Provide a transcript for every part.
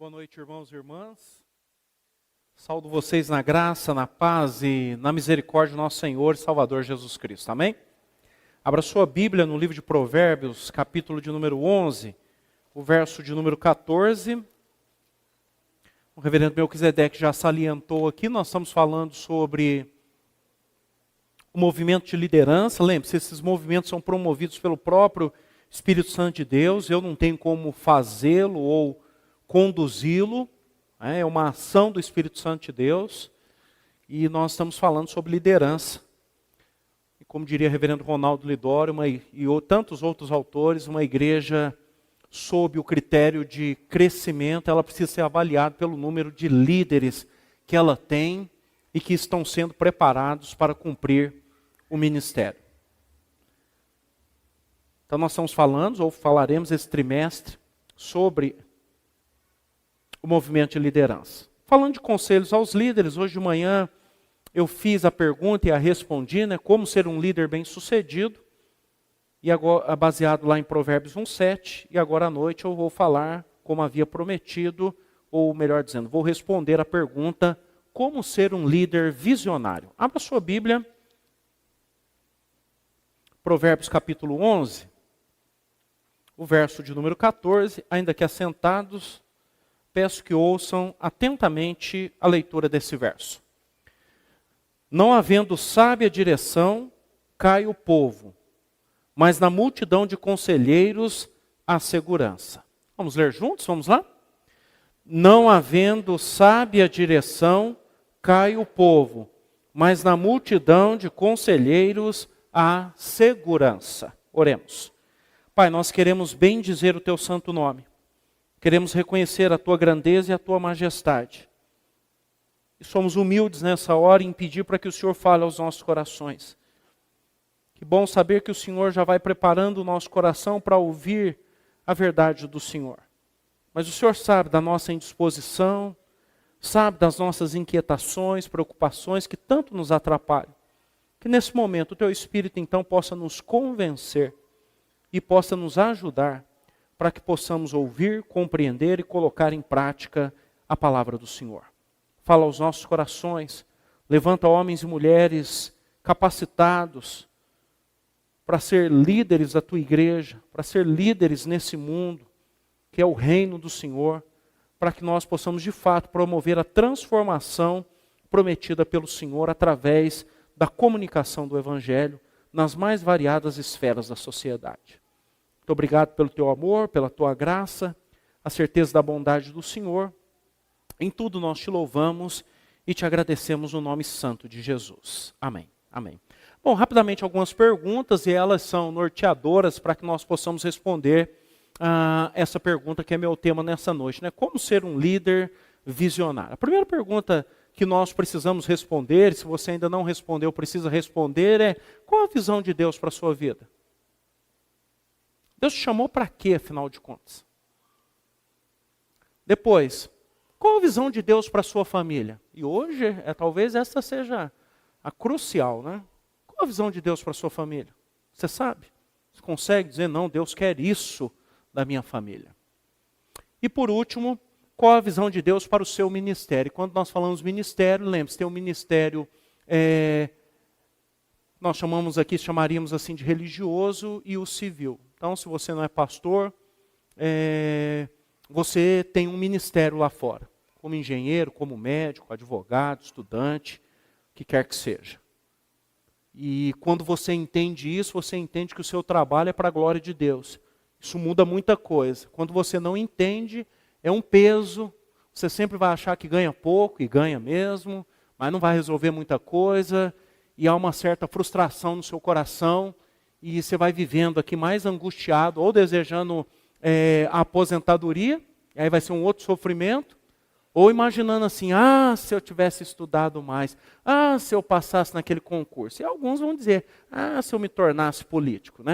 Boa noite, irmãos e irmãs. Saúdo vocês na graça, na paz e na misericórdia do nosso Senhor e Salvador Jesus Cristo. Amém? Abra sua Bíblia no livro de Provérbios, capítulo de número 11, o verso de número 14. O reverendo Melquisedeque já salientou aqui, nós estamos falando sobre o movimento de liderança. Lembre-se, esses movimentos são promovidos pelo próprio Espírito Santo de Deus. Eu não tenho como fazê-lo ou conduzi-lo, é uma ação do Espírito Santo de Deus, e nós estamos falando sobre liderança. E como diria o reverendo Ronaldo Lidório e tantos outros autores, uma igreja sob o critério de crescimento, ela precisa ser avaliada pelo número de líderes que ela tem e que estão sendo preparados para cumprir o ministério. Então nós estamos falando, ou falaremos esse trimestre, sobre o movimento de liderança. Falando de conselhos aos líderes, hoje de manhã eu fiz a pergunta e a respondi, como ser um líder bem-sucedido, e agora baseado lá em Provérbios 1:7, e agora à noite eu vou falar, como havia prometido, ou melhor dizendo, vou responder a pergunta, como ser um líder visionário. Abra sua Bíblia, Provérbios capítulo 11, o verso de número 14, ainda que assentados, peço que ouçam atentamente a leitura desse verso. Não havendo sábia direção, cai o povo, mas na multidão de conselheiros há segurança. Vamos ler juntos? Vamos lá? Não havendo sábia direção, cai o povo, mas na multidão de conselheiros há segurança. Oremos. Pai, nós queremos bendizer o teu santo nome. Queremos reconhecer a tua grandeza e a tua majestade. E somos humildes nessa hora em pedir para que o Senhor fale aos nossos corações. Que bom saber que o Senhor já vai preparando o nosso coração para ouvir a verdade do Senhor. Mas o Senhor sabe da nossa indisposição, sabe das nossas inquietações, preocupações que tanto nos atrapalham. Que nesse momento o teu Espírito então possa nos convencer e possa nos ajudar para que possamos ouvir, compreender e colocar em prática a palavra do Senhor. Fala aos nossos corações, levanta homens e mulheres capacitados para ser líderes da tua igreja, para ser líderes nesse mundo, que é o reino do Senhor, para que nós possamos de fato promover a transformação prometida pelo Senhor através da comunicação do Evangelho nas mais variadas esferas da sociedade. Muito obrigado pelo teu amor, pela tua graça, a certeza da bondade do Senhor. Em tudo nós te louvamos e te agradecemos no nome santo de Jesus. Amém. Amém. Bom, rapidamente algumas perguntas e elas são norteadoras para que nós possamos responder essa pergunta que é meu tema nessa noite. Como ser um líder visionário? A primeira pergunta que nós precisamos responder, se você ainda não respondeu, precisa responder, é: qual a visão de Deus para a sua vida? Deus te chamou para quê, afinal de contas? Depois, qual a visão de Deus para a sua família? E hoje, talvez essa seja a crucial, Qual a visão de Deus para a sua família? Você sabe? Você consegue dizer, não, Deus quer isso da minha família. E por último, qual a visão de Deus para o seu ministério? Quando nós falamos ministério, lembre-se, tem um ministério, nós chamaríamos assim de religioso e o civil. Então, se você não é pastor, você tem um ministério lá fora, como engenheiro, como médico, advogado, estudante, o que quer que seja. E quando você entende isso, você entende que o seu trabalho é para a glória de Deus. Isso muda muita coisa. Quando você não entende, é um peso, você sempre vai achar que ganha pouco, e ganha mesmo, mas não vai resolver muita coisa, e há uma certa frustração no seu coração, e você vai vivendo aqui mais angustiado, ou desejando a aposentadoria, e aí vai ser um outro sofrimento, ou imaginando assim, se eu tivesse estudado mais, se eu passasse naquele concurso. E alguns vão dizer, se eu me tornasse político,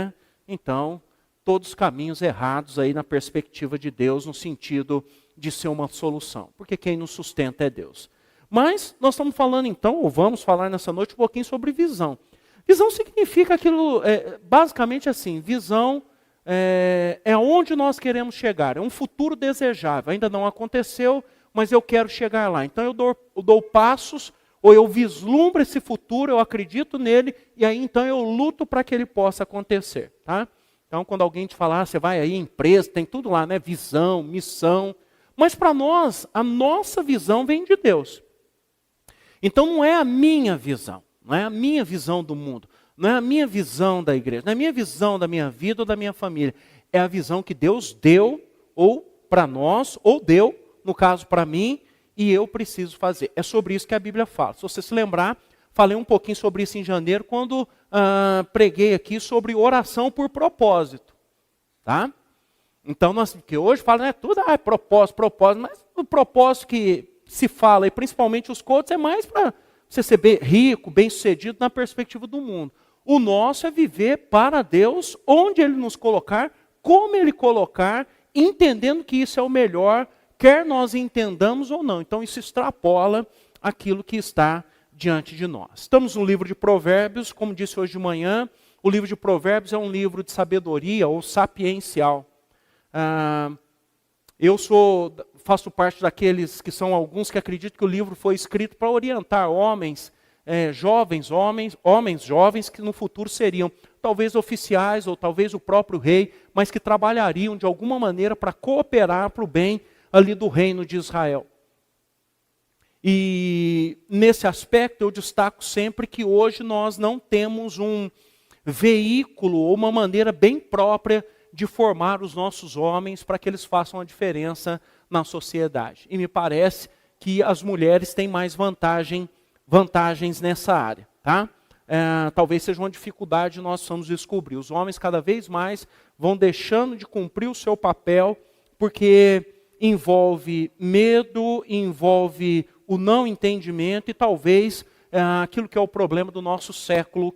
Então, todos os caminhos errados aí na perspectiva de Deus, no sentido de ser uma solução, porque quem nos sustenta é Deus. Mas nós estamos falando então, ou vamos falar nessa noite um pouquinho sobre visão. Visão significa aquilo, basicamente assim, visão é onde nós queremos chegar. É um futuro desejável. Ainda não aconteceu, mas eu quero chegar lá. Então eu dou passos, ou eu vislumbro esse futuro, eu acredito nele, e aí então eu luto para que ele possa acontecer. Tá? Então quando alguém te falar, você vai aí, empresa, tem tudo lá, né? Visão, missão. Mas para nós, a nossa visão vem de Deus. Então não é a minha visão, não é a minha visão do mundo, não é a minha visão da igreja, não é a minha visão da minha vida ou da minha família. É a visão que Deus deu, ou para nós, ou deu, no caso para mim, e eu preciso fazer. É sobre isso que a Bíblia fala. Se você se lembrar, falei um pouquinho sobre isso em janeiro, quando preguei aqui sobre oração por propósito. Tá? Então, porque hoje fala, né, tudo é propósito, mas o propósito que se fala, e principalmente os coaches, é mais para você ser rico, bem-sucedido na perspectiva do mundo. O nosso é viver para Deus, onde Ele nos colocar, como Ele colocar, entendendo que isso é o melhor, quer nós entendamos ou não. Então isso extrapola aquilo que está diante de nós. Estamos no livro de Provérbios, como disse hoje de manhã, o livro de Provérbios é um livro de sabedoria ou sapiencial. Eu faço parte daqueles que são alguns que acreditam que o livro foi escrito para orientar homens jovens que no futuro seriam talvez oficiais ou talvez o próprio rei, mas que trabalhariam de alguma maneira para cooperar para o bem ali do reino de Israel. E nesse aspecto eu destaco sempre que hoje nós não temos um veículo ou uma maneira bem própria de formar os nossos homens para que eles façam a diferença na sociedade. E me parece que as mulheres têm mais vantagens nessa área. Tá? Talvez seja uma dificuldade nós vamos descobrir. Os homens cada vez mais vão deixando de cumprir o seu papel, porque envolve medo, envolve o não entendimento e talvez aquilo que é o problema do nosso século,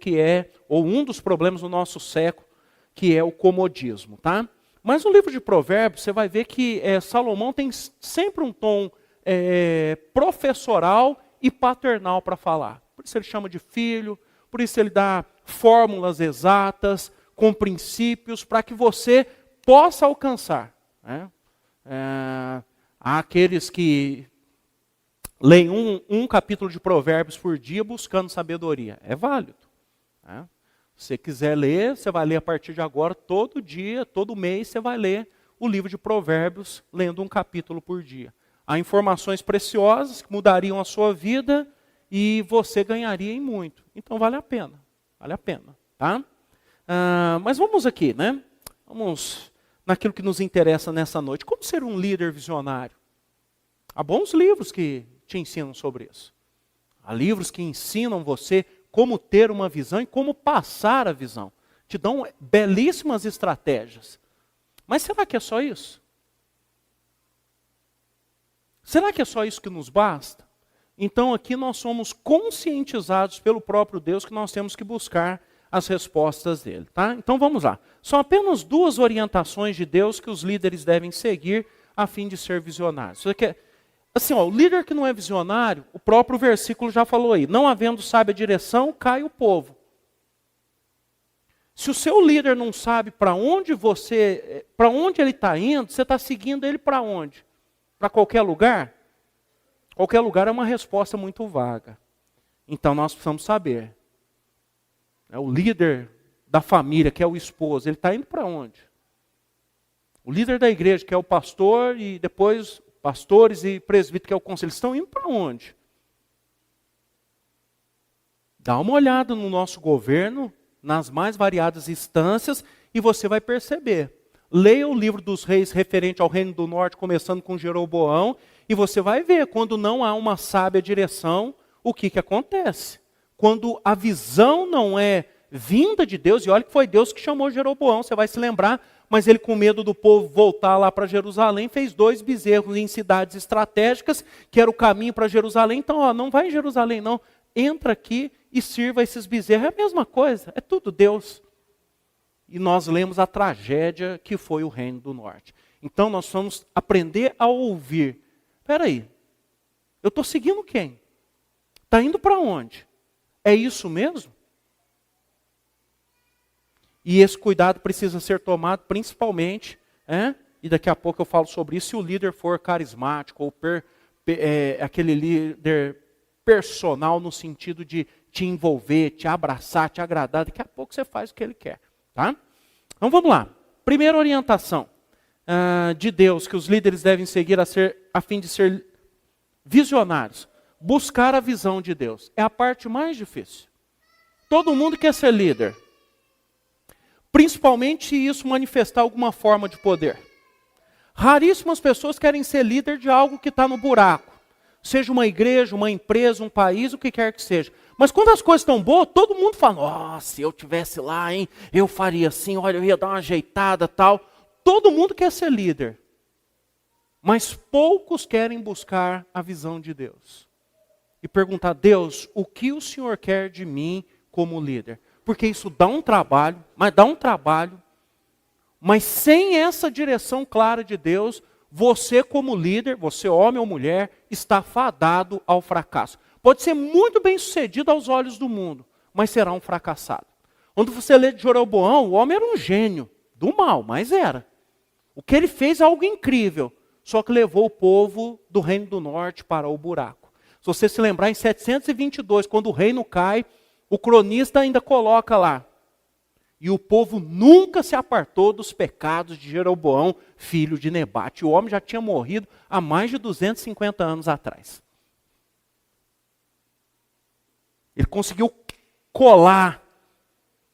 ou um dos problemas do nosso século, que é o comodismo. Tá? Mas no livro de Provérbios, você vai ver que Salomão tem sempre um tom professoral e paternal para falar. Por isso ele chama de filho, por isso ele dá fórmulas exatas, com princípios, para que você possa alcançar. Né? Há aqueles que leem um capítulo de Provérbios por dia buscando sabedoria. É válido. Né? Se você quiser ler, você vai ler a partir de agora, todo dia, todo mês, você vai ler o livro de Provérbios, lendo um capítulo por dia. Há informações preciosas que mudariam a sua vida e você ganharia em muito. Então vale a pena, tá? Mas vamos aqui, né? Vamos naquilo que nos interessa nessa noite. Como ser um líder visionário? Há bons livros que te ensinam sobre isso. Há livros que ensinam você como ter uma visão e como passar a visão. Te dão belíssimas estratégias. Mas será que é só isso? Será que é só isso que nos basta? Então aqui nós somos conscientizados pelo próprio Deus que nós temos que buscar as respostas dele. Tá? Então vamos lá. São apenas 2 orientações de Deus que os líderes devem seguir a fim de ser visionários. Assim, o líder que não é visionário, o próprio versículo já falou aí, não havendo sábia direção, cai o povo. Se o seu líder não sabe para onde ele está indo, você está seguindo ele para onde? Para qualquer lugar? Qualquer lugar é uma resposta muito vaga. Então nós precisamos saber. O líder da família, que é o esposo, ele está indo para onde? O líder da igreja, que é o pastor, e depois pastores e presbíteros, que é o conselho, eles estão indo para onde? Dá uma olhada no nosso governo, nas mais variadas instâncias, e você vai perceber. Leia o livro dos reis referente ao reino do norte, começando com Jeroboão, e você vai ver, quando não há uma sábia direção, o que acontece. Quando a visão não é vinda de Deus, e olha que foi Deus que chamou Jeroboão, você vai se lembrar, mas ele, com medo do povo voltar lá para Jerusalém, fez 2 bezerros em cidades estratégicas, que era o caminho para Jerusalém. Então, não vai em Jerusalém não, entra aqui e sirva esses bezerros. É a mesma coisa, é tudo Deus. E nós lemos a tragédia que foi o reino do norte. Então nós vamos aprender a ouvir. Espera aí, eu estou seguindo quem? Está indo para onde? É isso mesmo? E esse cuidado precisa ser tomado principalmente, e daqui a pouco eu falo sobre isso, se o líder for carismático, ou aquele líder personal no sentido de te envolver, te abraçar, te agradar, daqui a pouco você faz o que ele quer. Tá? Então vamos lá. Primeira orientação de Deus que os líderes devem seguir a fim de ser visionários. Buscar a visão de Deus. É a parte mais difícil. Todo mundo quer ser líder. Principalmente isso manifestar alguma forma de poder. Raríssimas pessoas querem ser líder de algo que está no buraco. Seja uma igreja, uma empresa, um país, o que quer que seja. Mas quando as coisas estão boas, todo mundo fala, se eu tivesse lá, hein, eu faria assim, olha, eu ia dar uma ajeitada, tal. Todo mundo quer ser líder. Mas poucos querem buscar a visão de Deus. E perguntar, Deus, o que o Senhor quer de mim como líder? Porque isso dá um trabalho, mas sem essa direção clara de Deus, você como líder, você homem ou mulher, está fadado ao fracasso. Pode ser muito bem sucedido aos olhos do mundo, mas será um fracassado. Quando você lê de Jeroboão, o homem era um gênio do mal, mas era. O que ele fez é algo incrível, só que levou o povo do reino do norte para o buraco. Se você se lembrar, em 722, quando o reino cai, o cronista ainda coloca lá, e o povo nunca se apartou dos pecados de Jeroboão, filho de Nebate. O homem já tinha morrido há mais de 250 anos atrás. Ele conseguiu colar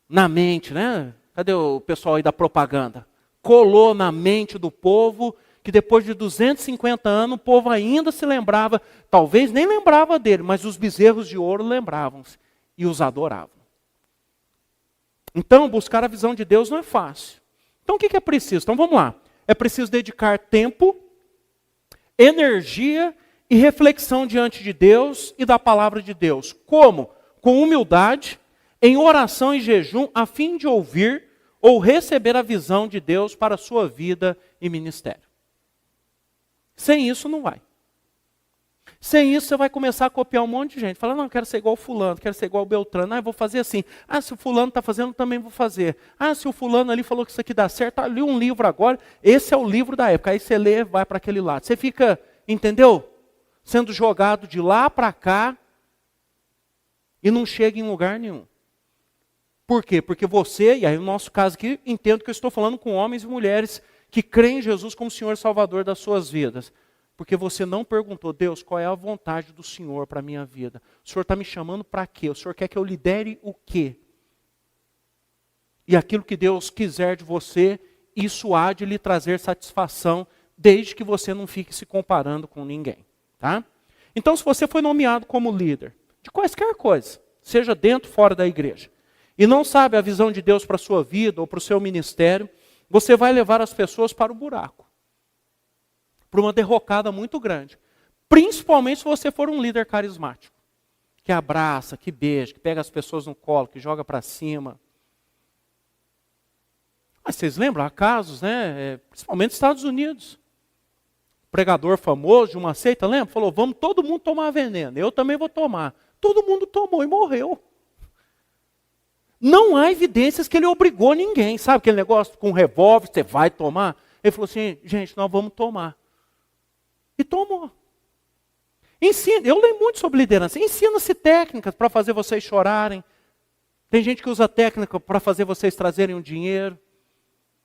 na mente, né? Cadê o pessoal aí da propaganda? Colou na mente do povo, que depois de 250 anos o povo ainda se lembrava, talvez nem lembrava dele, mas os bezerros de ouro lembravam-se e os adoravam. Então, buscar a visão de Deus não é fácil. Então, o que é preciso? Então, vamos lá. É preciso dedicar tempo, energia e reflexão diante de Deus e da palavra de Deus. Como? Com humildade, em oração e jejum, a fim de ouvir ou receber a visão de Deus para a sua vida e ministério. Sem isso, não vai. Sem isso, você vai começar a copiar um monte de gente. Fala, não, quero ser igual o fulano, quero ser igual o Beltrano. Eu vou fazer assim. Se o fulano está fazendo, também vou fazer. Se o fulano ali falou que isso aqui dá certo, li um livro agora, esse é o livro da época. Aí você lê, vai para aquele lado. Você fica, entendeu? Sendo jogado de lá para cá e não chega em lugar nenhum. Por quê? Porque você, e aí no nosso caso aqui, entendo que eu estou falando com homens e mulheres que creem em Jesus como Senhor e Salvador das suas vidas. Porque você não perguntou, Deus, qual é a vontade do Senhor para a minha vida? O Senhor está me chamando para quê? O Senhor quer que eu lidere o quê? E aquilo que Deus quiser de você, isso há de lhe trazer satisfação, desde que você não fique se comparando com ninguém. Tá? Então, se você foi nomeado como líder, de quaisquer coisa, seja dentro ou fora da igreja, e não sabe a visão de Deus para a sua vida ou para o seu ministério, você vai levar as pessoas para o buraco. Para uma derrocada muito grande. Principalmente se você for um líder carismático. Que abraça, que beija, que pega as pessoas no colo, que joga para cima. Mas vocês lembram, há casos, né? Principalmente nos Estados Unidos. Pregador famoso de uma seita, lembra? Falou, vamos todo mundo tomar veneno. Eu também vou tomar. Todo mundo tomou e morreu. Não há evidências que ele obrigou ninguém. Sabe aquele negócio com revólver, você vai tomar? Ele falou assim, gente, nós vamos tomar. E tomou. Ensina, eu leio muito sobre liderança. Ensina-se técnicas para fazer vocês chorarem. Tem gente que usa técnica para fazer vocês trazerem um dinheiro.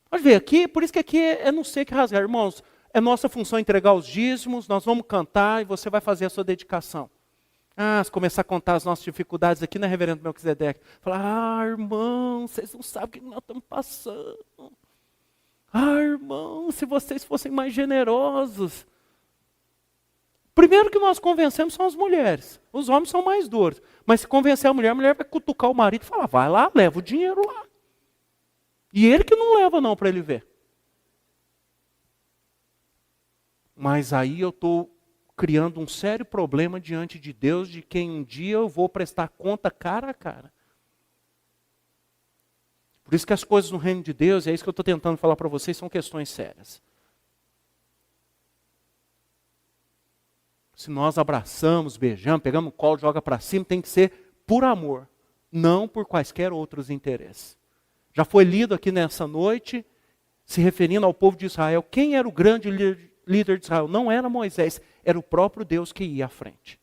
Pode ver, aqui, por isso que aqui é não sei que rasgar. Irmãos, é nossa função entregar os dízimos, nós vamos cantar e você vai fazer a sua dedicação. Se começar a contar as nossas dificuldades aqui, né, reverendo Melquisedeque? Falar, irmão, vocês não sabem o que nós estamos passando. Irmão, se vocês fossem mais generosos. Primeiro que nós convencemos são as mulheres. Os homens são mais duros. Mas se convencer a mulher vai cutucar o marido e falar, vai lá, leva o dinheiro lá. E ele que não leva não para ele ver. Mas aí eu estou criando um sério problema diante de Deus, de quem um dia eu vou prestar conta cara a cara. Por isso que as coisas no reino de Deus, é isso que eu estou tentando falar para vocês, são questões sérias. Se nós abraçamos, beijamos, pegamos no colo, joga para cima, tem que ser por amor, não por quaisquer outros interesses. Já foi lido aqui nessa noite, se referindo ao povo de Israel. Quem era o grande líder de Israel? Não era Moisés, era o próprio Deus que ia à frente.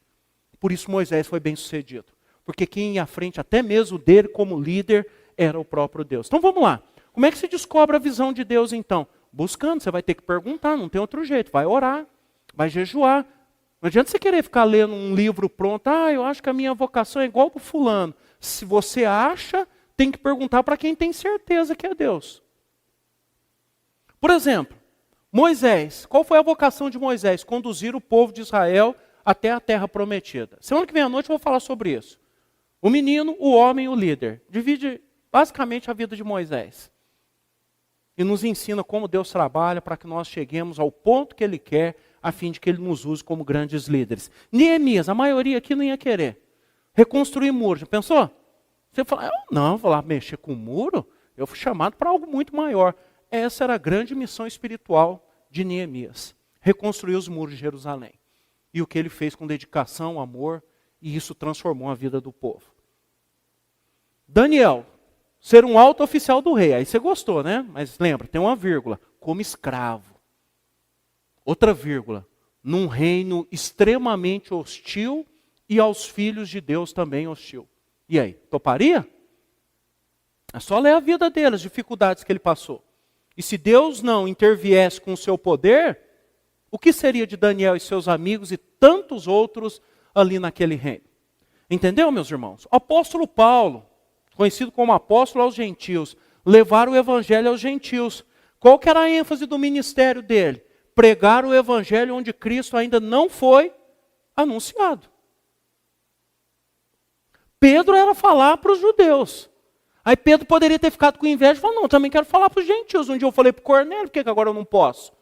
Por isso Moisés foi bem sucedido. Porque quem ia à frente, até mesmo dele como líder, era o próprio Deus. Então vamos lá. Como é que se descobre a visão de Deus então? Buscando, você vai ter que perguntar, não tem outro jeito. Vai orar, vai jejuar. Não adianta você querer ficar lendo um livro pronto. Eu acho que a minha vocação é igual para o fulano. Se você acha, tem que perguntar para quem tem certeza que é Deus. Por exemplo, Moisés. Qual foi a vocação de Moisés? Conduzir o povo de Israel até a terra prometida. Semana que vem à noite eu vou falar sobre isso. O menino, o homem e o líder. Divide basicamente a vida de Moisés. E nos ensina como Deus trabalha para que nós cheguemos ao ponto que Ele quer, a fim de que Ele nos use como grandes líderes. Neemias, a maioria aqui não ia querer. Reconstruir muros, já pensou? Você fala, eu vou lá mexer com o muro? Eu fui chamado para algo muito maior. Essa era a grande missão espiritual de Neemias. Reconstruir os muros de Jerusalém. E o que ele fez com dedicação, amor, e isso transformou a vida do povo. Daniel, ser um alto oficial do rei. Aí você gostou, né? Mas lembra, tem uma vírgula. Como escravo. Outra vírgula. Num reino extremamente hostil e aos filhos de Deus também hostil. E aí, toparia? É só ler a vida dele, as dificuldades que ele passou. E se Deus não interviesse com o seu poder, o que seria de Daniel e seus amigos e tantos outros ali naquele reino? Entendeu, meus irmãos? O apóstolo Paulo, conhecido como apóstolo aos gentios, levar o evangelho aos gentios. Qual que era a ênfase do ministério dele? Pregar o evangelho onde Cristo ainda não foi anunciado. Pedro era falar para os judeus. Aí Pedro poderia ter ficado com inveja e falou, não, eu também quero falar para os gentios. Um dia eu falei para Cornélio, por que agora eu não posso?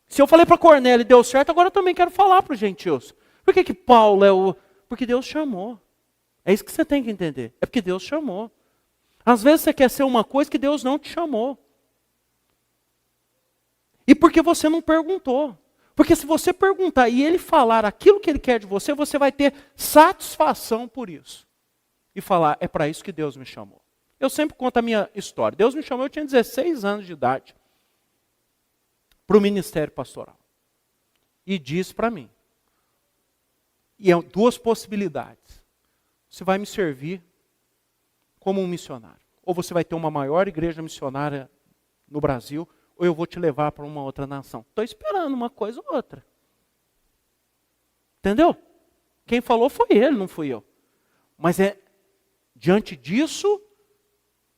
Se eu falei para Cornélio e deu certo, agora eu também quero falar para os gentios. Por que Paulo é o... Porque Deus chamou. É isso que você tem que entender. É porque Deus chamou. Às vezes você quer ser uma coisa que Deus não te chamou. E porque você não perguntou. Porque se você perguntar e ele falar aquilo que ele quer de você, você vai ter satisfação por isso. E falar, é para isso que Deus me chamou. Eu sempre conto a minha história. Deus me chamou, eu tinha 16 anos de idade, para o ministério pastoral. E disse para mim, e é duas possibilidades. Você vai me servir como um missionário. Ou você vai ter uma maior igreja missionária no Brasil, ou eu vou te levar para uma outra nação. Estou esperando uma coisa ou outra. Entendeu? Quem falou foi ele, não fui eu. Mas é diante disso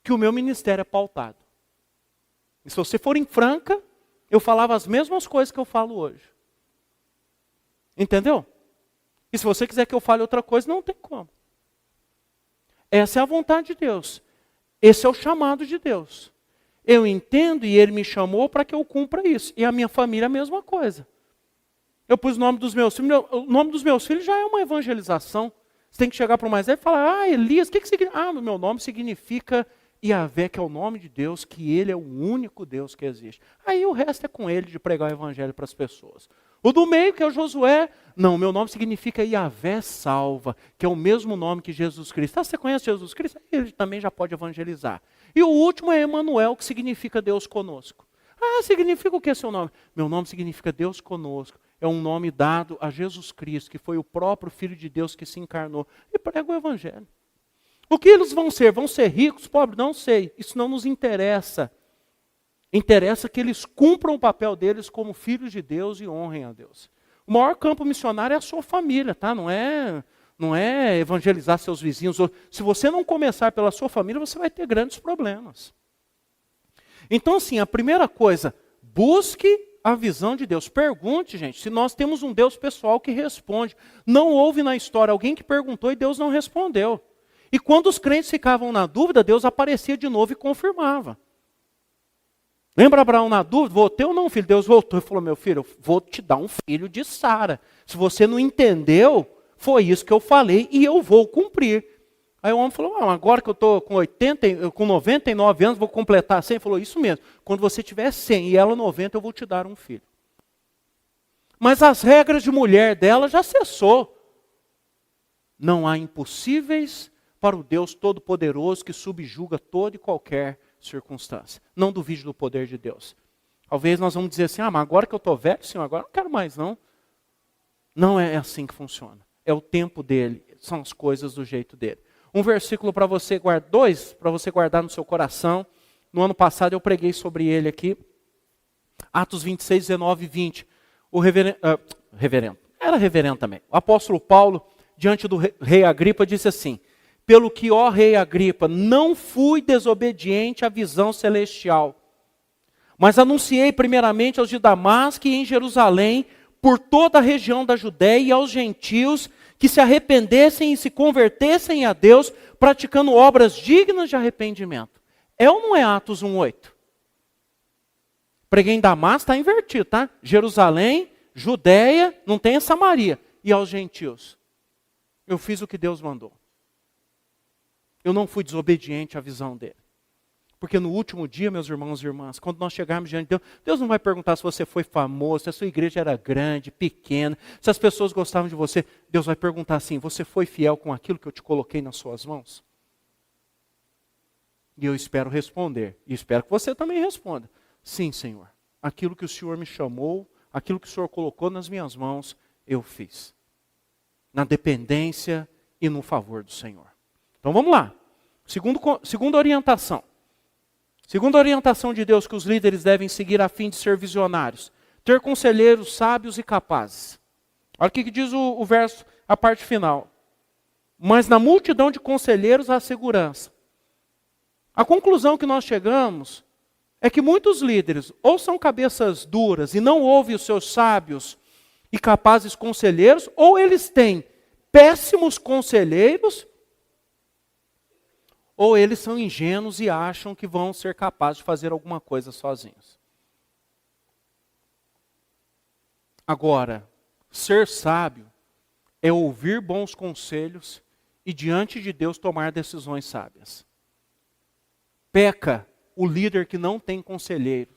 que o meu ministério é pautado. E se você for em Franca, eu falava as mesmas coisas que eu falo hoje. Entendeu? E se você quiser que eu fale outra coisa, não tem como. Essa é a vontade de Deus. Esse é o chamado de Deus. Eu entendo e Ele me chamou para que eu cumpra isso. E a minha família a mesma coisa. Eu pus o nome dos meus filhos. O nome dos meus filhos já é uma evangelização. Você tem que chegar para o mais velho e falar, Elias, o que significa? Meu nome significa Iavé, que é o nome de Deus, que Ele é o único Deus que existe. Aí o resto é com Ele de pregar o evangelho para as pessoas. O do meio, que é o Josué, não, meu nome significa Iavé salva, que é o mesmo nome que Jesus Cristo. Você conhece Jesus Cristo? Ele também já pode evangelizar. E o último é Emanuel, que significa Deus conosco. Significa o que seu nome? Meu nome significa Deus conosco. É um nome dado a Jesus Cristo, que foi o próprio Filho de Deus que se encarnou. E prega o evangelho. O que eles vão ser? Vão ser ricos, pobres? Não sei. Isso não nos interessa. Interessa que eles cumpram o papel deles como filhos de Deus e honrem a Deus. O maior campo missionário é a sua família, tá? Não é evangelizar seus vizinhos. Se você não começar pela sua família, você vai ter grandes problemas. Então, assim, a primeira coisa, busque a visão de Deus. Pergunte, gente, se nós temos um Deus pessoal que responde. Não houve na história alguém que perguntou e Deus não respondeu. E quando os crentes ficavam na dúvida, Deus aparecia de novo e confirmava. Lembra Abraão na dúvida? Vou ter ou não, filho? Deus voltou e falou, meu filho, eu vou te dar um filho de Sara. Se você não entendeu, foi isso que eu falei e eu vou cumprir. Aí o homem falou, agora que eu estou com 99 anos, vou completar 100. Ele falou, isso mesmo, quando você tiver 100 e ela 90, eu vou te dar um filho. Mas as regras de mulher dela já cessou. Não há impossíveis para o Deus Todo-Poderoso que subjuga toda e qualquer circunstância. Não duvide do poder de Deus. Talvez nós vamos dizer assim, mas agora que eu estou velho, Senhor, agora não quero mais não. Não é assim que funciona. É o tempo dele, são as coisas do jeito dele. Um versículo para você guardar, dois para você guardar no seu coração. No ano passado eu preguei sobre ele aqui. Atos 26, 19 e 20. O reverendo, era reverendo também. O apóstolo Paulo, diante do rei Agripa, disse assim: pelo que, ó rei Agripa, não fui desobediente à visão celestial, mas anunciei primeiramente aos de Damasco e em Jerusalém, por toda a região da Judéia e aos gentios, que se arrependessem e se convertessem a Deus, praticando obras dignas de arrependimento. É ou não é Atos 1:8? Preguei em Damasco, está invertido, tá? Jerusalém, Judéia, não tem a Samaria, e aos gentios. Eu fiz o que Deus mandou. Eu não fui desobediente à visão dele. Porque no último dia, meus irmãos e irmãs, quando nós chegarmos diante de Deus, Deus não vai perguntar se você foi famoso, se a sua igreja era grande, pequena, se as pessoas gostavam de você. Deus vai perguntar assim: você foi fiel com aquilo que eu te coloquei nas suas mãos? E eu espero responder, e espero que você também responda: sim, Senhor, aquilo que o Senhor me chamou, aquilo que o Senhor colocou nas minhas mãos, eu fiz. Na dependência e no favor do Senhor. Então vamos lá. Segunda orientação. Segunda orientação de Deus que os líderes devem seguir a fim de ser visionários: ter conselheiros sábios e capazes. Olha o que diz o verso, a parte final. Mas na multidão de conselheiros há segurança. A conclusão que nós chegamos é que muitos líderes ou são cabeças duras e não ouvem os seus sábios e capazes conselheiros, ou eles têm péssimos conselheiros, ou eles são ingênuos e acham que vão ser capazes de fazer alguma coisa sozinhos. Agora, ser sábio é ouvir bons conselhos e diante de Deus tomar decisões sábias. Peca o líder que não tem conselheiro.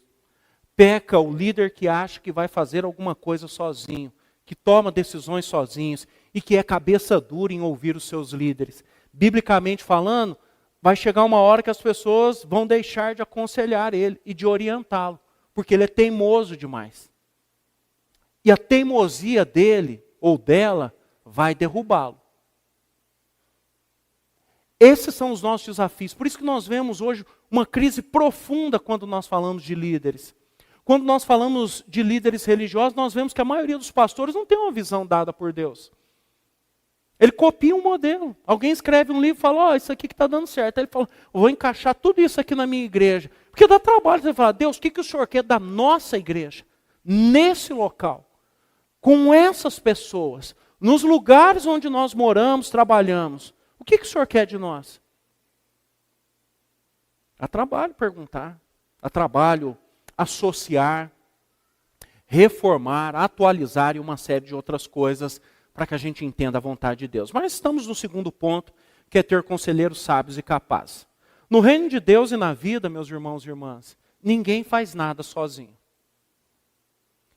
Peca o líder que acha que vai fazer alguma coisa sozinho, que toma decisões sozinhos e que é cabeça dura em ouvir os seus líderes. Biblicamente falando, vai chegar uma hora que as pessoas vão deixar de aconselhar ele e de orientá-lo, porque ele é teimoso demais. E a teimosia dele ou dela vai derrubá-lo. Esses são os nossos desafios. Por isso que nós vemos hoje uma crise profunda quando nós falamos de líderes. Quando nós falamos de líderes religiosos, nós vemos que a maioria dos pastores não tem uma visão dada por Deus. Ele copia um modelo. Alguém escreve um livro e fala: isso aqui que está dando certo. Aí ele fala: vou encaixar tudo isso aqui na minha igreja. Porque dá trabalho você falar: Deus, o que o Senhor quer da nossa igreja? Nesse local. Com essas pessoas. Nos lugares onde nós moramos, trabalhamos. O que o Senhor quer de nós? Dá trabalho perguntar. Dá trabalho associar, reformar, atualizar e uma série de outras coisas para que a gente entenda a vontade de Deus. Mas estamos no segundo ponto, que é ter conselheiros sábios e capazes. No reino de Deus e na vida, meus irmãos e irmãs, ninguém faz nada sozinho.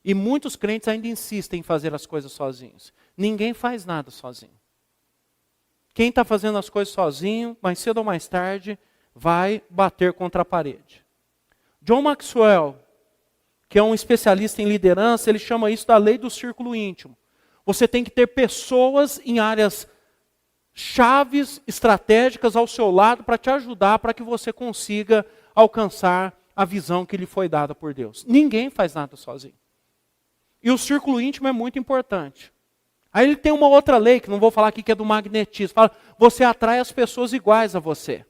E muitos crentes ainda insistem em fazer as coisas sozinhos. Ninguém faz nada sozinho. Quem está fazendo as coisas sozinho, mais cedo ou mais tarde, vai bater contra a parede. John Maxwell, que é um especialista em liderança, ele chama isso da lei do círculo íntimo. Você tem que ter pessoas em áreas chaves, estratégicas ao seu lado para te ajudar, para que você consiga alcançar a visão que lhe foi dada por Deus. Ninguém faz nada sozinho. E o círculo íntimo é muito importante. Aí ele tem uma outra lei, que não vou falar aqui, que é do magnetismo. Fala: você atrai as pessoas iguais a você.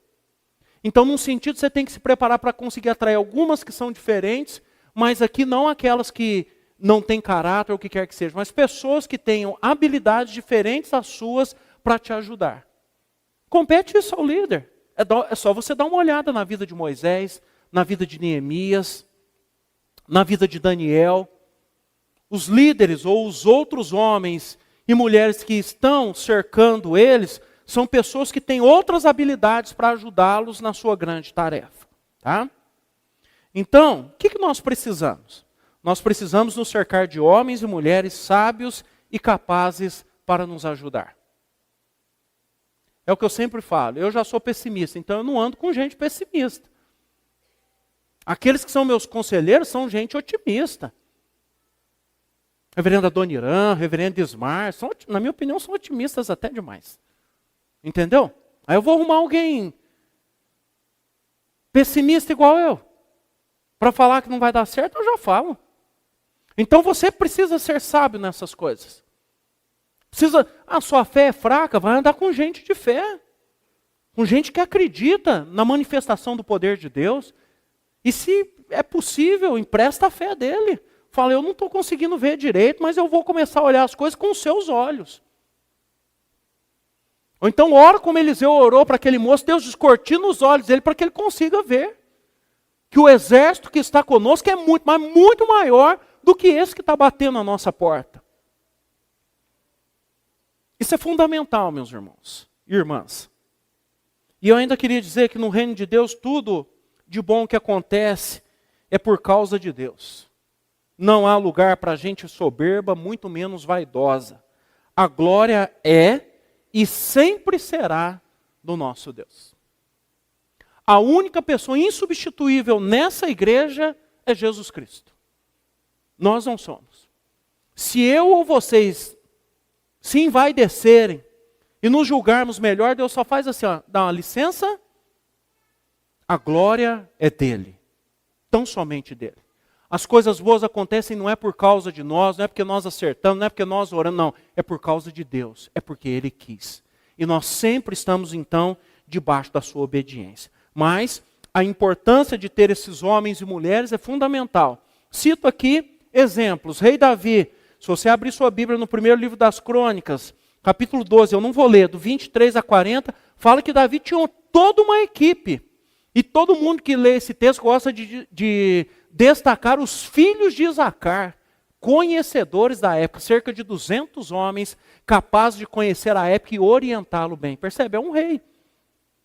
Então, num sentido, você tem que se preparar para conseguir atrair algumas que são diferentes, mas aqui não aquelas que não têm caráter ou o que quer que seja, mas pessoas que tenham habilidades diferentes das suas para te ajudar. Compete isso ao líder. É só você dar uma olhada na vida de Moisés, na vida de Neemias, na vida de Daniel. Os líderes ou os outros homens e mulheres que estão cercando eles são pessoas que têm outras habilidades para ajudá-los na sua grande tarefa. Tá? Então, o que nós precisamos? Nós precisamos nos cercar de homens e mulheres sábios e capazes para nos ajudar. É o que eu sempre falo. Eu já sou pessimista, então eu não ando com gente pessimista. Aqueles que são meus conselheiros são gente otimista. Reverenda Dona Irã, Reverendo Ismar, na minha opinião, são otimistas até demais. Entendeu? Aí eu vou arrumar alguém pessimista igual eu, para falar que não vai dar certo, eu já falo. Então você precisa ser sábio nessas coisas. A sua fé é fraca, vai andar com gente de fé. Com gente que acredita na manifestação do poder de Deus. E se é possível, empresta a fé dele. Fala, eu não estou conseguindo ver direito, mas eu vou começar a olhar as coisas com os seus olhos. Ou então ora como Eliseu orou para aquele moço, Deus descortina os olhos dele para que ele consiga ver. Que o exército que está conosco é muito, mas muito maior do que esse que está batendo na nossa porta. Isso é fundamental, meus irmãos e irmãs. E eu ainda queria dizer que no reino de Deus, tudo de bom que acontece é por causa de Deus. Não há lugar para gente soberba, muito menos vaidosa. A glória é e sempre será do nosso Deus. A única pessoa insubstituível nessa igreja é Jesus Cristo. Nós não somos. Se eu ou vocês se envaidecerem e nos julgarmos melhor, Deus só faz assim, ó, dá uma licença, a glória é dele, tão somente dele. As coisas boas acontecem não é por causa de nós, não é porque nós acertamos, não é porque nós oramos, não. É por causa de Deus, é porque Ele quis. E nós sempre estamos então debaixo da sua obediência. Mas a importância de ter esses homens e mulheres é fundamental. Cito aqui exemplos. Rei Davi, se você abrir sua Bíblia no primeiro livro das Crônicas, capítulo 12, eu não vou ler, do 23 a 40, fala que Davi tinha toda uma equipe. E todo mundo que lê esse texto gosta de destacar os filhos de Isacar, conhecedores da época, cerca de 200 homens capazes de conhecer a época e orientá-lo bem. Percebe? É um rei.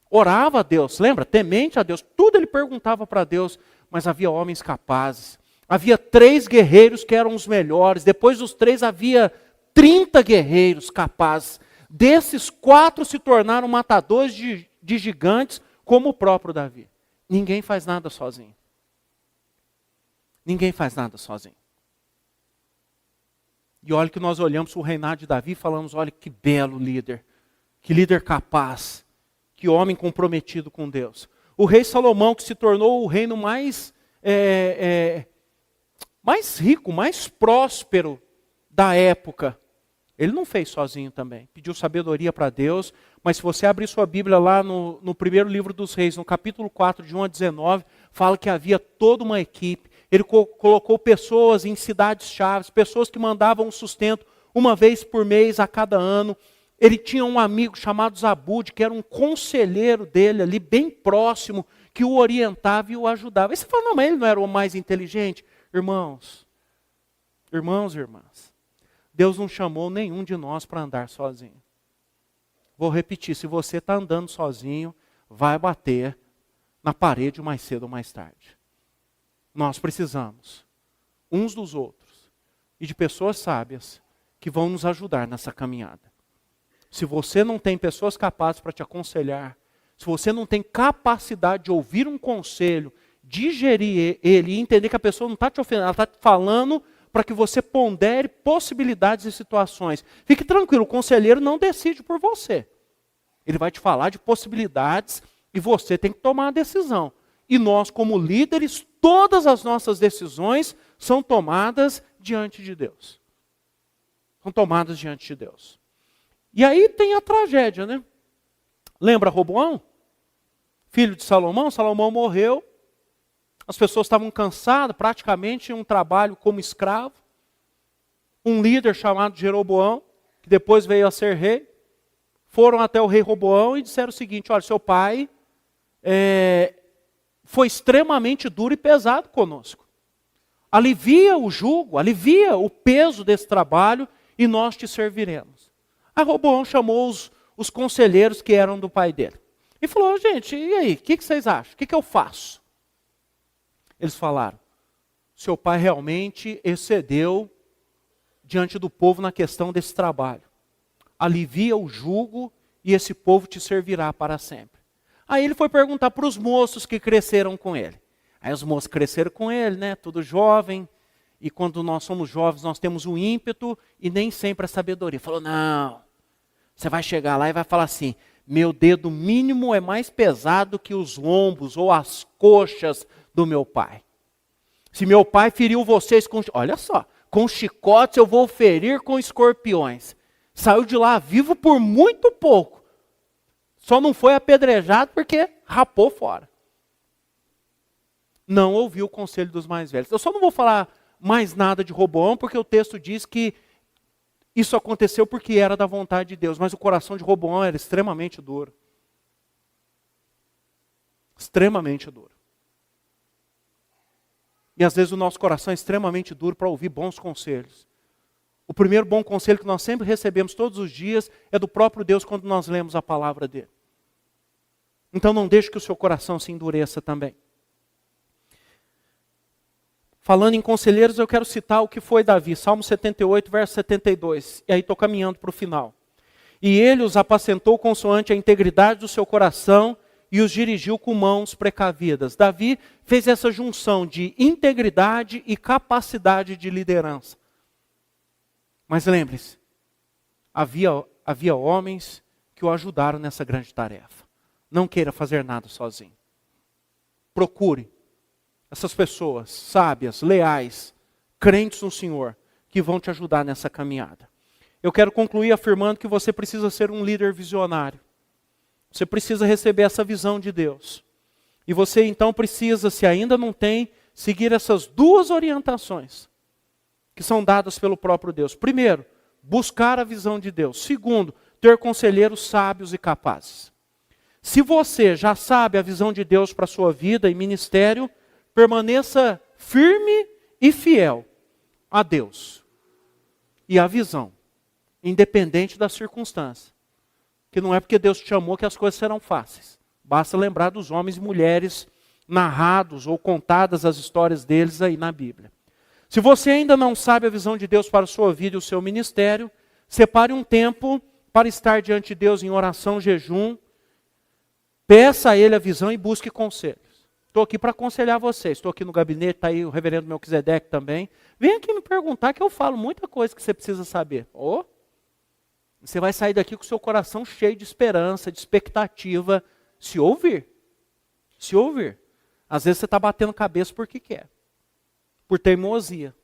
Orava a Deus, lembra? Temente a Deus. Tudo ele perguntava para Deus, mas havia homens capazes. Havia 3 guerreiros que eram os melhores. Depois dos 3 havia 30 guerreiros capazes. Desses 4 se tornaram matadores de gigantes, como o próprio Davi. Ninguém faz nada sozinho. Ninguém faz nada sozinho. E olha que nós olhamos para o reinado de Davi e falamos, olha que belo líder. Que líder capaz. Que homem comprometido com Deus. O rei Salomão, que se tornou o reino mais rico, mais próspero da época. Ele não fez sozinho também. Pediu sabedoria para Deus. Mas se você abrir sua Bíblia lá no primeiro livro dos reis, no capítulo 4, de 1 a 19, fala que havia toda uma equipe. Ele colocou pessoas em cidades-chave, pessoas que mandavam um sustento uma vez por mês a cada ano. Ele tinha um amigo chamado Zabude, que era um conselheiro dele ali, bem próximo, que o orientava e o ajudava. E você fala, não, mas ele não era o mais inteligente? Irmãos e irmãs, Deus não chamou nenhum de nós para andar sozinho. Vou repetir, se você está andando sozinho, vai bater na parede mais cedo ou mais tarde. Nós precisamos uns dos outros e de pessoas sábias que vão nos ajudar nessa caminhada. Se você não tem pessoas capazes para te aconselhar, se você não tem capacidade de ouvir um conselho, digerir ele e entender que a pessoa não está te ofendendo, ela está te falando para que você pondere possibilidades e situações. Fique tranquilo, o conselheiro não decide por você. Ele vai te falar de possibilidades e você tem que tomar a decisão. E nós, como líderes, todas as nossas decisões são tomadas diante de Deus. São tomadas diante de Deus. E aí tem a tragédia, né? Lembra Roboão? Filho de Salomão? Salomão morreu. As pessoas estavam cansadas, praticamente um trabalho como escravo. Um líder chamado Jeroboão, que depois veio a ser rei, foram até o rei Roboão e disseram o seguinte, olha, seu pai foi extremamente duro e pesado conosco. Alivia o jugo, alivia o peso desse trabalho e nós te serviremos. Aí Roboão chamou os conselheiros que eram do pai dele. E falou, gente, e aí, o que vocês acham? O que eu faço? Eles falaram, seu pai realmente excedeu diante do povo na questão desse trabalho. Alivia o jugo e esse povo te servirá para sempre. Aí ele foi perguntar para os moços que cresceram com ele. Aí os moços cresceram com ele, né? Tudo jovem. E quando nós somos jovens, nós temos o ímpeto e nem sempre a sabedoria. Falou, não, você vai chegar lá e vai falar assim, meu dedo mínimo é mais pesado que os lombos ou as coxas do meu pai. Se meu pai feriu vocês com, olha só, com chicotes eu vou ferir com escorpiões. Saiu de lá vivo por muito pouco. Só não foi apedrejado porque rapou fora. Não ouviu o conselho dos mais velhos. Eu só não vou falar mais nada de Roboão, porque o texto diz que isso aconteceu porque era da vontade de Deus. Mas o coração de Roboão era extremamente duro. Extremamente duro. E às vezes o nosso coração é extremamente duro para ouvir bons conselhos. O primeiro bom conselho que nós sempre recebemos todos os dias é do próprio Deus quando nós lemos a palavra dele. Então não deixe que o seu coração se endureça também. Falando em conselheiros, eu quero citar o que foi Davi, Salmo 78, verso 72. E aí estou caminhando para o final. E ele os apacentou consoante a integridade do seu coração e os dirigiu com mãos precavidas. Davi fez essa junção de integridade e capacidade de liderança. Mas lembre-se, havia homens que o ajudaram nessa grande tarefa. Não queira fazer nada sozinho. Procure essas pessoas sábias, leais, crentes no Senhor, que vão te ajudar nessa caminhada. Eu quero concluir afirmando que você precisa ser um líder visionário. Você precisa receber essa visão de Deus. E você então precisa, se ainda não tem, seguir essas duas orientações que são dadas pelo próprio Deus. Primeiro, buscar a visão de Deus. Segundo, ter conselheiros sábios e capazes. Se você já sabe a visão de Deus para a sua vida e ministério, permaneça firme e fiel a Deus e à visão, independente da circunstância. Que não é porque Deus te chamou que as coisas serão fáceis. Basta lembrar dos homens e mulheres narrados ou contadas as histórias deles aí na Bíblia. Se você ainda não sabe a visão de Deus para a sua vida e o seu ministério, separe um tempo para estar diante de Deus em oração, jejum, peça a Ele a visão e busque conselhos. Estou aqui para aconselhar vocês. Estou aqui no gabinete, está aí o reverendo Melquisedeque também. Vem aqui me perguntar que eu falo muita coisa que você precisa saber. Você vai sair daqui com o seu coração cheio de esperança, de expectativa, se ouvir. Se ouvir. Às vezes você está batendo cabeça porque quer. Por teimosia.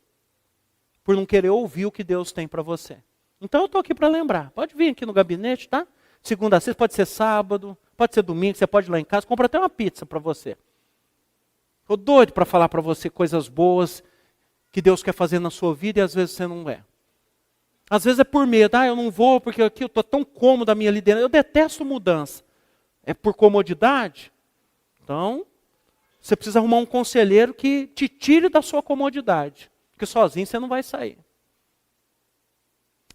Por não querer ouvir o que Deus tem para você. Então eu estou aqui para lembrar. Pode vir aqui no gabinete, tá? Segunda a sexta, pode ser sábado, pode ser domingo, você pode ir lá em casa, compra até uma pizza para você. Estou doido para falar para você coisas boas que Deus quer fazer na sua vida e às vezes você não é. Às vezes é por medo, eu não vou porque aqui eu estou tão cômodo da minha liderança. Eu detesto mudança. É por comodidade? Então, você precisa arrumar um conselheiro que te tire da sua comodidade. Porque sozinho você não vai sair.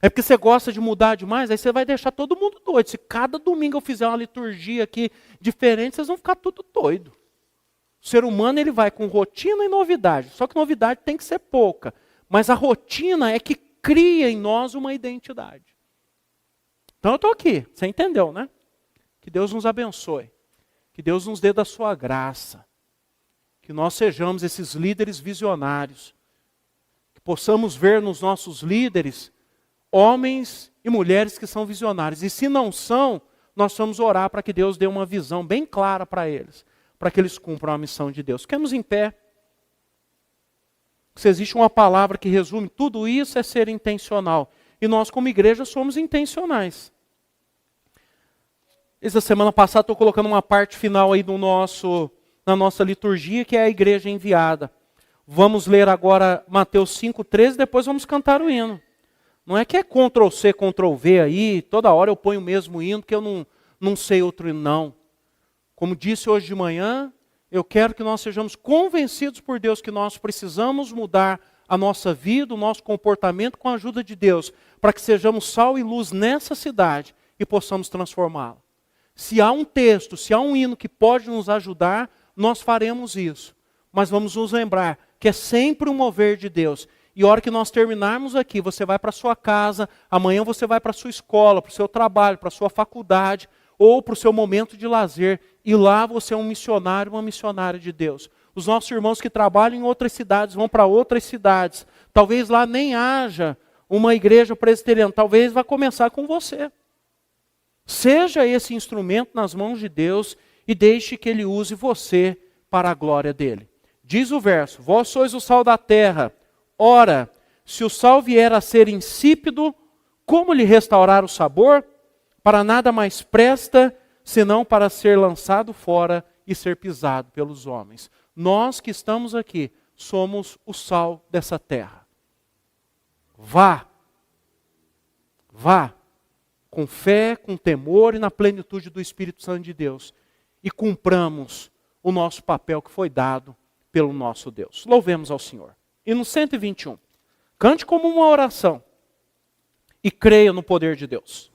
É porque você gosta de mudar demais, aí você vai deixar todo mundo doido. Se cada domingo eu fizer uma liturgia aqui diferente, vocês vão ficar tudo doido. O ser humano ele vai com rotina e novidade. Só que novidade tem que ser pouca. Mas a rotina é que cria em nós uma identidade. Então eu estou aqui, você entendeu, né? Que Deus nos abençoe. Que Deus nos dê da sua graça. Que nós sejamos esses líderes visionários. Que possamos ver nos nossos líderes homens e mulheres que são visionários. E se não são, nós vamos orar para que Deus dê uma visão bem clara para eles. Para que eles cumpram a missão de Deus. Fiquemos em pé. Se existe uma palavra que resume tudo isso, é ser intencional. E nós, como igreja, somos intencionais. Essa semana passada, estou colocando uma parte final aí na nossa liturgia, que é a igreja enviada. Vamos ler agora Mateus 5,13, depois vamos cantar o hino. Não é que é Ctrl+C, Ctrl+V aí, toda hora eu ponho o mesmo hino, porque eu não sei outro hino, não. Como disse hoje de manhã, eu quero que nós sejamos convencidos por Deus que nós precisamos mudar a nossa vida, o nosso comportamento com a ajuda de Deus, para que sejamos sal e luz nessa cidade e possamos transformá-la. Se há um texto, se há um hino que pode nos ajudar, nós faremos isso. Mas vamos nos lembrar que é sempre um mover de Deus E a hora que nós terminarmos aqui, você vai para a sua casa, amanhã você vai para a sua escola, para o seu trabalho, para a sua faculdade, ou para o seu momento de lazer, e lá você é um missionário, uma missionária de Deus. Os nossos irmãos que trabalham em outras cidades vão para outras cidades. Talvez lá nem haja uma igreja presbiteriana, talvez vá começar com você. Seja esse instrumento nas mãos de Deus e deixe que Ele use você para a glória dEle. Diz o verso, vós sois o sal da terra. Ora, se o sal vier a ser insípido, como lhe restaurar o sabor? Para nada mais presta, senão para ser lançado fora e ser pisado pelos homens. Nós que estamos aqui, somos o sal dessa terra. Vá, com fé, com temor e na plenitude do Espírito Santo de Deus, e cumpramos o nosso papel que foi dado pelo nosso Deus. Louvemos ao Senhor. E no 121, cante como uma oração e creia no poder de Deus.